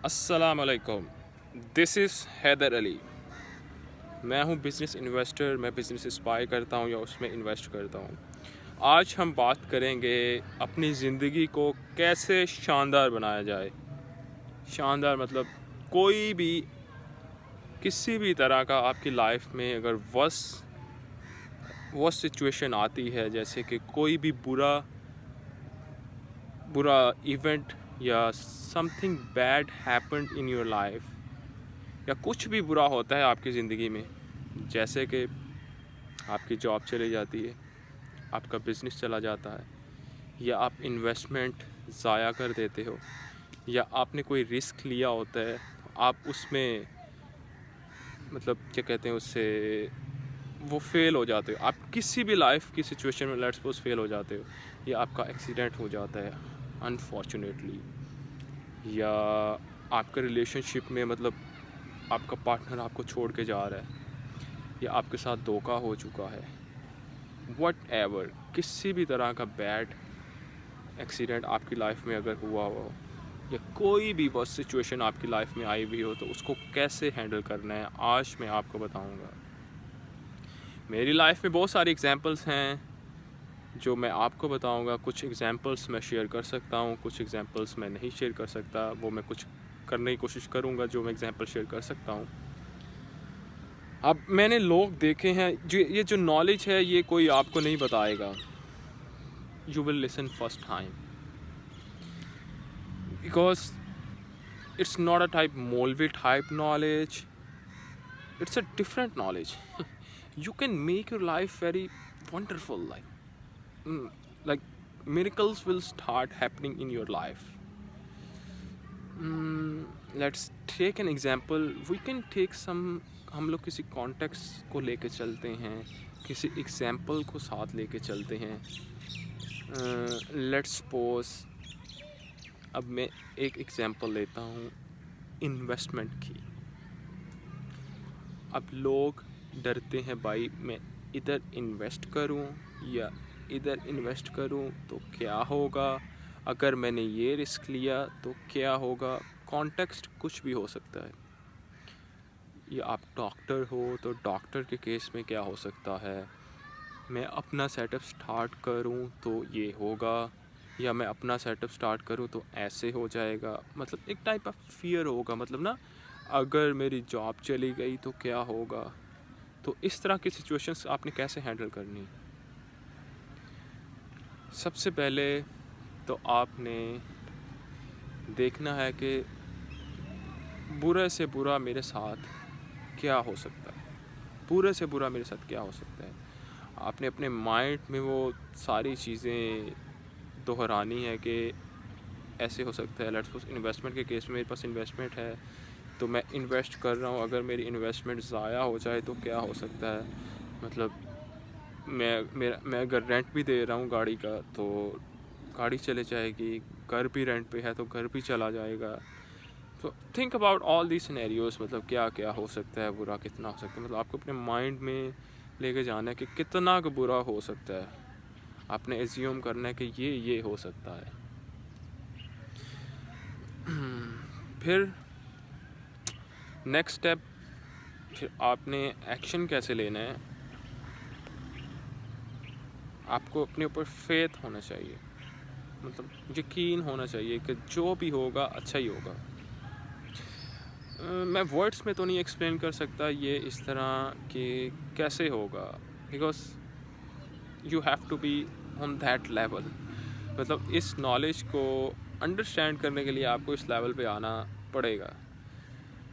अस्सलाम वालेकुम। This is Haidar Ali. मैं हूँ बिज़नेस इन्वेस्टर। मैं बिज़नेस इंस्पायर करता हूँ या उसमें इन्वेस्ट करता हूँ। आज हम बात करेंगे अपनी ज़िंदगी को कैसे शानदार बनाया जाए। शानदार मतलब कोई भी किसी भी तरह का आपकी लाइफ में अगर वर्स्ट सिचुएशन आती है, जैसे कि कोई भी बुरा बुरा इवेंट या something bad happened in your life, या कुछ भी बुरा होता है आपकी ज़िंदगी में, जैसे कि आपकी जॉब चली जाती है, आपका बिज़नेस चला जाता है, या आप इन्वेस्टमेंट ज़ाया कर देते हो, या आपने कोई रिस्क लिया होता है, आप उसमें मतलब क्या कहते हैं उससे वो फेल हो जाते हो। आप किसी भी लाइफ की सिचुएशन में लेट्स सपोज फेल हो जाते हो, या आपका एक्सीडेंट हो जाता है अनफॉर्चुनेटली, या आपका रिलेशनशिप में मतलब आपका पार्टनर आपको छोड़ के जा रहा है, या आपके साथ धोखा हो चुका है, वट एवर किसी भी तरह का बैड एक्सीडेंट आपकी लाइफ में अगर हुआ हो, या कोई भी वर्स्ट सिचुएशन आपकी लाइफ में आई हुई हो, तो उसको कैसे हैंडल करना है आज मैं आपको बताऊंगा। मेरी लाइफ में बहुत सारी एग्जांपल्स हैं जो मैं आपको बताऊंगा। कुछ एग्जांपल्स मैं शेयर कर सकता हूं, कुछ एग्जांपल्स मैं नहीं शेयर कर सकता। वो मैं कुछ करने की कोशिश करूंगा जो मैं एग्जांपल शेयर कर सकता हूं। अब मैंने लोग देखे हैं जो ये जो नॉलेज है ये कोई आपको नहीं बताएगा। You will listen first time because it's not a type Molvi type knowledge. It's a different knowledge. You can make your life very wonderful. Mm, like miracles will start happening in your life. Let's take an example. We can take some. हम लोग किसी context को लेके चलते हैं, किसी example को साथ लेके चलते हैं। लेट्स सपोज अब मैं एक एग्जांपल लेता हूँ इन्वेस्टमेंट की। अब लोग डरते हैं, भाई मैं इधर इन्वेस्ट करूँ या इधर इन्वेस्ट करूँ तो क्या होगा, अगर मैंने ये रिस्क लिया तो क्या होगा। कॉन्टेक्स्ट कुछ भी हो सकता है। या आप डॉक्टर हो तो डॉक्टर के केस में क्या हो सकता है, मैं अपना सेटअप स्टार्ट करूं तो ये होगा, या मैं अपना सेटअप स्टार्ट करूं तो ऐसे हो जाएगा। मतलब एक टाइप ऑफ फियर होगा, मतलब ना अगर मेरी जॉब चली गई तो क्या होगा। तो इस तरह की सिचुएशंस आपने कैसे हैंडल करनी। सबसे पहले तो आपने देखना है कि बुरे से बुरा मेरे साथ क्या हो सकता है, बुरे से बुरा मेरे साथ क्या हो सकता है। आपने अपने माइंड में वो सारी चीज़ें दोहरानी है कि ऐसे हो सकता है। लेट्स सपोज इन्वेस्टमेंट के केस में मेरे पास इन्वेस्टमेंट है तो मैं इन्वेस्ट कर रहा हूँ, अगर मेरी इन्वेस्टमेंट ज़ाया हो जाए तो क्या हो सकता है। मतलब मैं अगर रेंट भी दे रहा हूँ गाड़ी का तो गाड़ी चले जाएगी, घर भी रेंट पे है तो घर भी चला जाएगा। तो think about all the scenarios, मतलब क्या क्या हो सकता है, बुरा कितना हो सकता है। मतलब आपको अपने माइंड में लेके जाना है कि कितना का बुरा हो सकता है। आपने एज्यूम करना है कि ये हो सकता है। फिर नेक्स्ट स्टेप, फिर आपने एक्शन कैसे लेना है। आपको अपने ऊपर फेथ होना चाहिए, मतलब यकीन होना चाहिए कि जो भी होगा अच्छा ही होगा। मैं वर्ड्स में तो नहीं एक्सप्लेन कर सकता ये इस तरह कि कैसे होगा, because you have to be on that level. मतलब इस नॉलेज को अंडरस्टैंड करने के लिए आपको इस लेवल पे आना पड़ेगा।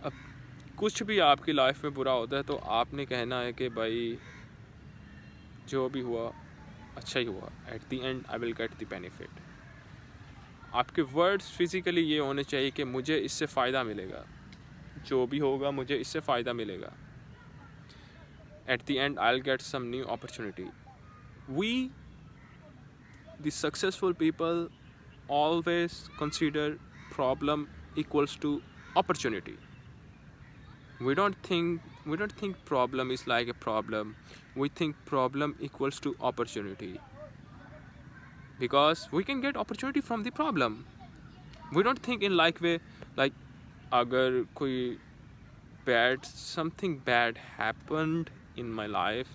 अब कुछ भी आपकी लाइफ में बुरा होता है तो आपने कहना है कि भाई जो भी हुआ अच्छा ही हुआ, eight the end I will get the benefit. आपके वर्ड्स फिज़िकली ये होने चाहिए कि मुझे इससे फ़ायदा मिलेगा, जो भी होगा मुझे इससे फ़ायदा मिलेगा। At the end I will get some new opportunity. We the successful people always consider problem equals to opportunity. We don't think problem is like a problem. We think problem equals to opportunity because we can get opportunity from the problem. We don't think in like way like अगर कोई something bad happened in my life,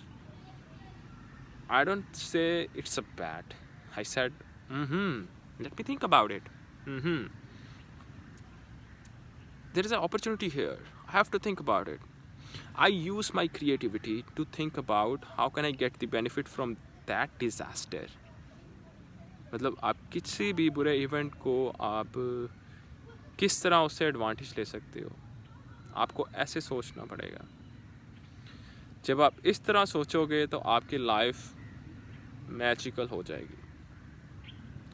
I don't say it's a bad. I said, let me think about it. There is an opportunity here. I have to think about it. I use my creativity to think about how can I get the benefit from that disaster. मतलब आप किसी भी बुरे event को आप किस तरह उससे एडवांटेज ले सकते हो, आपको ऐसे सोचना पड़ेगा. जब आप इस तरह सोचोगे तो आपकी लाइफ मैजिकल हो जाएगी,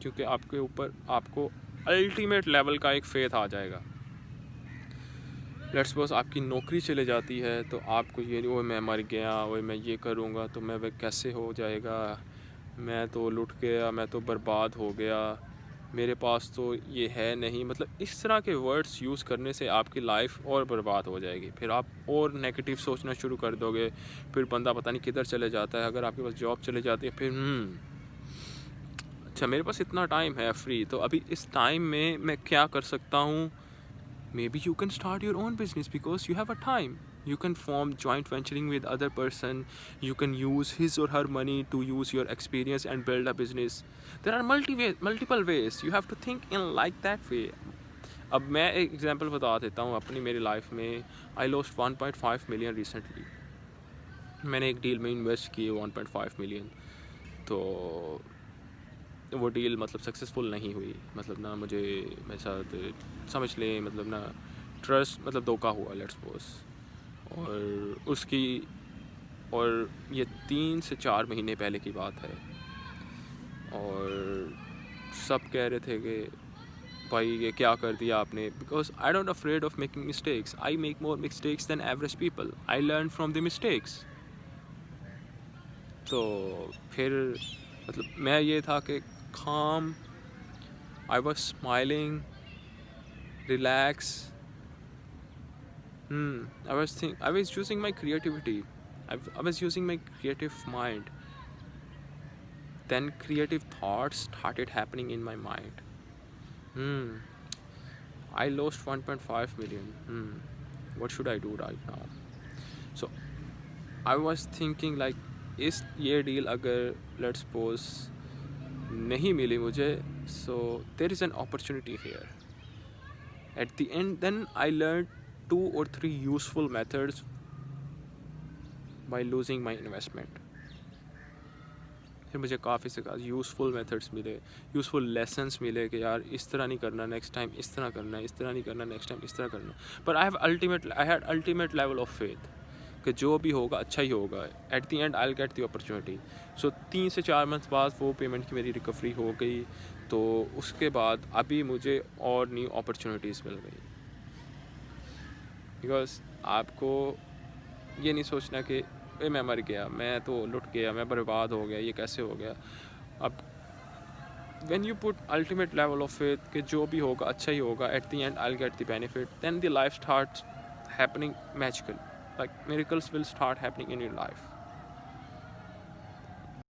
क्योंकि आपके ऊपर आपको अल्टीमेट लेवल का एक फेथ आ जाएगा. लेट्स सपोज आपकी नौकरी चले जाती है तो आपको ये वो मैं मर गया, वो मैं ये करूँगा तो मैं वह कैसे हो जाएगा, मैं तो लुट गया, मैं तो बर्बाद हो गया, मेरे पास तो ये है नहीं. मतलब इस तरह के वर्ड्स यूज़ करने से आपकी लाइफ और बर्बाद हो जाएगी. फिर आप और नेगेटिव सोचना शुरू कर दोगे. फिर बंदा पता नहीं किधर चले जाता है. अगर आपके पास जॉब चले जाती है, फिर अच्छा मेरे पास इतना टाइम है फ्री, तो अभी इस टाइम में मैं क्या कर सकता हूँ. Maybe you can start your own business because you have a time. You can form joint venturing with other person. You can use his or her money to use your experience and build a business. There are multiple ways. You have to think in like that way. अब मैं एक example बता देता हूँ अपनी मेरी life में. I lost 1.5 million recently. मैंने एक डील में इन्वेस्ट किए 1.5 million. तो वो डील मतलब सक्सेसफुल नहीं हुई. मतलब ना मुझे मेरे साथ समझ लें मतलब ना ट्रस्ट मतलब धोखा हुआ लेट्स सपोज. और ये 3 से 4 महीने पहले की बात है. और सब कह रहे थे कि भाई ये क्या कर दिया आपने. Because I don't afraid of making mistakes. I make more mistakes than average people. I learn from the mistakes. तो फिर मतलब मैं ये था कि calm, I was smiling, relax. I was using my creativity. I was using my creative mind. Then creative thoughts started happening in my mind. I lost 1.5 million. What should I do right now? So I was thinking like, इस ये deal अगर let's suppose नहीं मिली मुझे, so there is an opportunity here. At the end, then I learned 2 or 3 useful methods by losing my investment. फिर मुझे काफ़ी से useful methods मिले, यूज़फुल लेसन्स मिले कि यार इस तरह नहीं करना नेक्स्ट टाइम, इस तरह करना, इस तरह नहीं करना नेक्स्ट टाइम, इस तरह करना. पर I had ultimate level of faith कि जो भी होगा अच्छा ही होगा. At the end I will get the opportunity. So 3 से 4 मंथ बाद वो पेमेंट की मेरी रिकवरी हो गई. तो उसके बाद अभी मुझे और न्यू अपॉर्चुनिटीज़ मिल गई. बिकॉज आपको ये नहीं सोचना कि मैं मर गया, मैं तो लुट गया, मैं बर्बाद हो गया, ये कैसे हो गया. अब when you put ultimate level of faith कि जो भी होगा अच्छा ही होगा, at the end I'll get the benefit, then the life starts happening magical. Like miracles will start happening in your life.